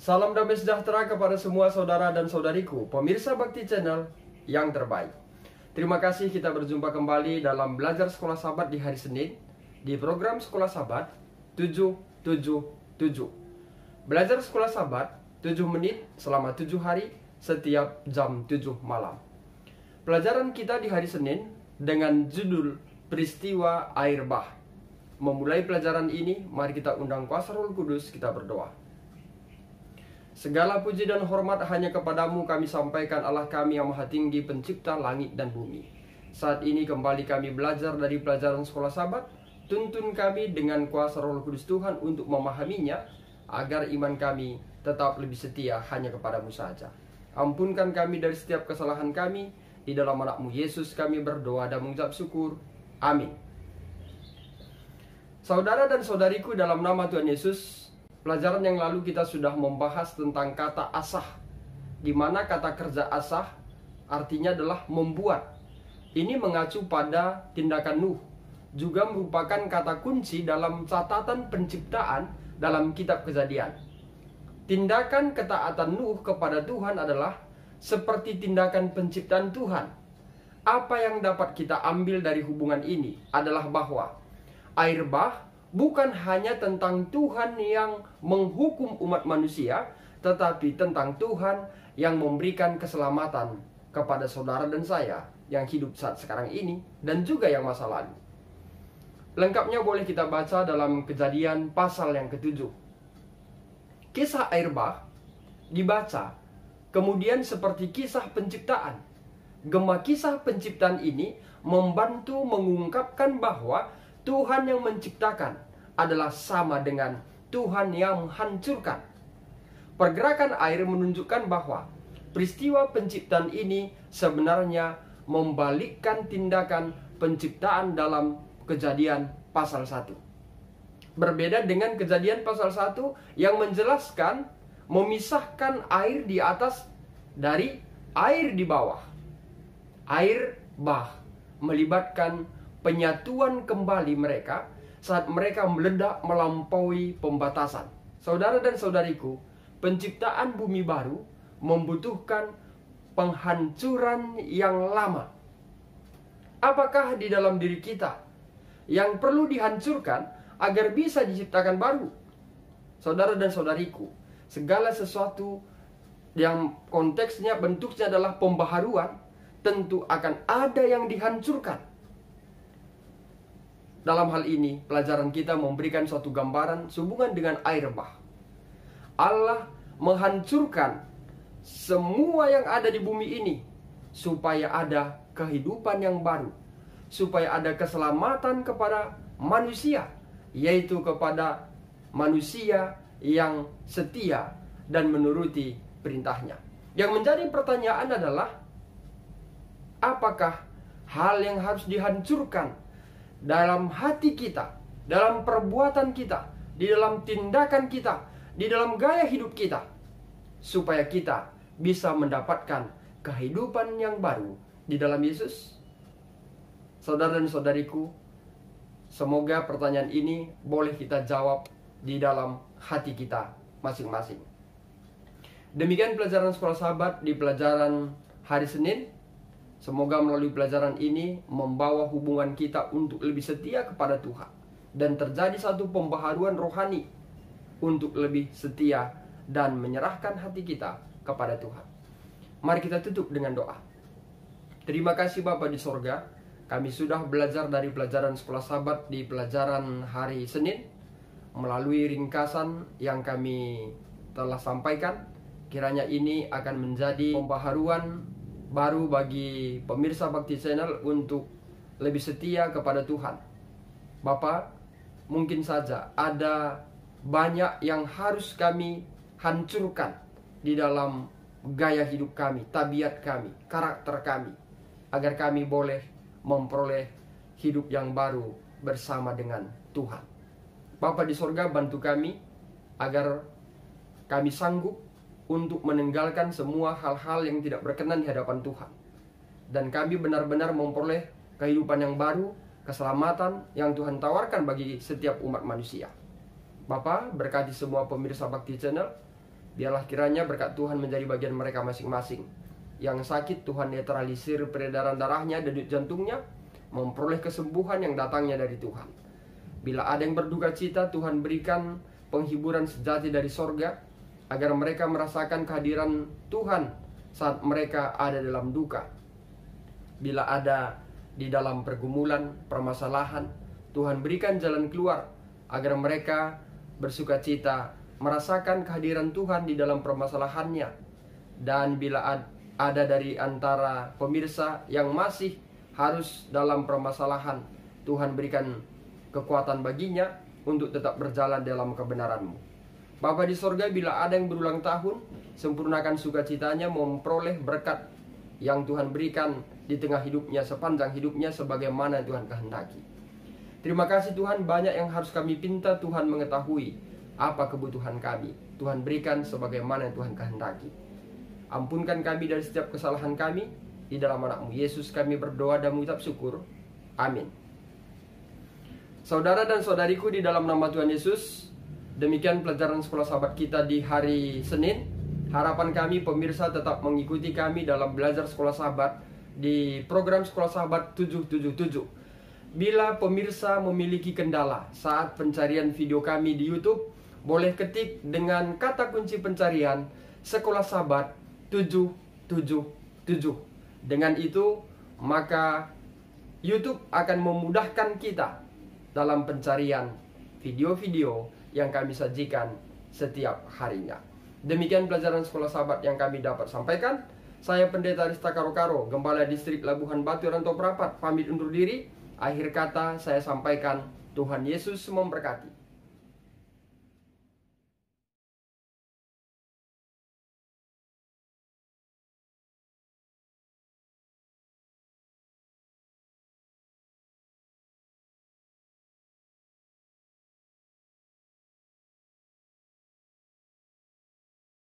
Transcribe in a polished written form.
Salam damai sejahtera kepada semua saudara dan saudariku, pemirsa Bakti Channel yang terbaik. Terima kasih kita berjumpa kembali dalam Belajar Sekolah Sahabat di hari Senin di program Sekolah Sahabat 777. Belajar Sekolah Sahabat 7 menit selama 7 hari setiap jam 7 malam. Pelajaran kita di hari Senin dengan judul Peristiwa Air Bah. Memulai pelajaran ini, mari kita undang kuasa Roh Kudus, kita berdoa. Segala puji dan hormat hanya kepadamu kami sampaikan, Allah kami yang maha tinggi, pencipta langit dan bumi. Saat ini kembali kami belajar dari pelajaran Sekolah Sahabat. Tuntun kami dengan kuasa Roh Kudus Tuhan untuk memahaminya, agar iman kami tetap lebih setia hanya kepadamu saja. Ampunkan kami dari setiap kesalahan kami. Di dalam anakmu Yesus kami berdoa dan mengucap syukur. Amin. Saudara dan saudariku, dalam nama Tuhan Yesus, pelajaran yang lalu kita sudah membahas tentang kata asah, di mana kata kerja asah artinya adalah membuat. Ini mengacu pada tindakan Nuh, juga merupakan kata kunci dalam catatan penciptaan dalam kitab Kejadian. Tindakan ketaatan Nuh kepada Tuhan adalah seperti tindakan penciptaan Tuhan. Apa yang dapat kita ambil dari hubungan ini adalah bahwa air bah bukan hanya tentang Tuhan yang menghukum umat manusia, tetapi tentang Tuhan yang memberikan keselamatan kepada saudara dan saya yang hidup saat sekarang ini dan juga yang masa lalu. Lengkapnya boleh kita baca dalam Kejadian pasal yang ke-7. Kisah air bah dibaca kemudian seperti kisah penciptaan. Gema kisah penciptaan ini membantu mengungkapkan bahwa Tuhan yang menciptakan adalah sama dengan Tuhan yang menghancurkan. Pergerakan air menunjukkan bahwa peristiwa penciptaan ini sebenarnya membalikkan tindakan penciptaan dalam Kejadian pasal 1. Berbeda dengan Kejadian pasal 1 yang menjelaskan memisahkan air di atas dari air di bawah. Air bah melibatkan penyatuan kembali mereka saat mereka meledak melampaui pembatasan. Saudara dan saudariku, penciptaan bumi baru membutuhkan penghancuran yang lama. Apakah di dalam diri kita yang perlu dihancurkan agar bisa diciptakan baru? Saudara dan saudariku, segala sesuatu yang konteksnya, bentuknya adalah pembaharuan, tentu akan ada yang dihancurkan. Dalam hal ini, pelajaran kita memberikan suatu gambaran sehubungan dengan air bah. Allah menghancurkan semua yang ada di bumi ini supaya ada kehidupan yang baru, supaya ada keselamatan kepada manusia, yaitu kepada manusia yang setia dan menuruti perintahnya. Yang menjadi pertanyaan adalah, apakah hal yang harus dihancurkan dalam hati kita, dalam perbuatan kita, di dalam tindakan kita, di dalam gaya hidup kita, supaya kita bisa mendapatkan kehidupan yang baru di dalam Yesus? Saudara dan saudariku, semoga pertanyaan ini boleh kita jawab di dalam hati kita masing-masing. Demikian pelajaran Sekolah Sahabat di pelajaran hari Senin. Semoga melalui pelajaran ini membawa hubungan kita untuk lebih setia kepada Tuhan, dan terjadi satu pembaharuan rohani untuk lebih setia dan menyerahkan hati kita kepada Tuhan. Mari kita tutup dengan doa. Terima kasih Bapa di sorga, kami sudah belajar dari pelajaran Sekolah Sahabat di pelajaran hari Senin. Melalui ringkasan yang kami telah sampaikan, kiranya ini akan menjadi pembaharuan baru bagi pemirsa Bakti Channel untuk lebih setia kepada Tuhan. Bapak, mungkin saja ada banyak yang harus kami hancurkan di dalam gaya hidup kami, tabiat kami, karakter kami, agar kami boleh memperoleh hidup yang baru bersama dengan Tuhan. Bapa di sorga, bantu kami agar kami sanggup untuk meninggalkan semua hal-hal yang tidak berkenan di hadapan Tuhan, dan kami benar-benar memperoleh kehidupan yang baru, keselamatan yang Tuhan tawarkan bagi setiap umat manusia. Bapa, berkati semua pemirsa Bakti Channel, Biarlah kiranya berkat Tuhan menjadi bagian mereka masing-masing. Yang sakit Tuhan netralisir peredaran darahnya, denyut jantungnya, memperoleh kesembuhan yang datangnya dari Tuhan. Bila ada yang berduka cita, Tuhan berikan penghiburan sejati dari sorga, agar mereka merasakan kehadiran Tuhan saat mereka ada dalam duka. Bila ada di dalam pergumulan, permasalahan, Tuhan berikan jalan keluar, agar mereka bersuka cita, merasakan kehadiran Tuhan di dalam permasalahannya. Dan bila ada dari antara pemirsa yang masih harus dalam permasalahan, Tuhan berikan kekuatan baginya untuk tetap berjalan dalam kebenaran-Mu. Bapa di sorga, bila ada yang berulang tahun, sempurnakan sukacitanya memperoleh berkat yang Tuhan berikan di tengah hidupnya, sepanjang hidupnya, sebagaimana Tuhan kehendaki. Terima kasih Tuhan, banyak yang harus kami pinta. Tuhan mengetahui apa kebutuhan kami. Tuhan berikan sebagaimana yang Tuhan kehendaki. Ampunkan kami dari setiap kesalahan kami. Di dalam anak-Mu Yesus kami berdoa dan mengucap syukur. Amin. Saudara dan saudariku di dalam nama Tuhan Yesus, demikian pelajaran sekolah sahabat kita di hari Senin. Harapan kami pemirsa tetap mengikuti kami dalam belajar sekolah sahabat di program Sekolah Sahabat 777. Bila pemirsa memiliki kendala saat pencarian video kami di YouTube, boleh ketik dengan kata kunci pencarian Sekolah Sahabat 777. Dengan itu, maka YouTube akan memudahkan kita dalam pencarian video-video yang kami sajikan setiap harinya. Demikian pelajaran sekolah sahabat yang kami dapat sampaikan. Saya Pendeta Arista Karo-Karo, Gembala Distrik Labuhan Batu Rantau Prapat, pamit undur diri. Akhir kata saya sampaikan, Tuhan Yesus memberkati.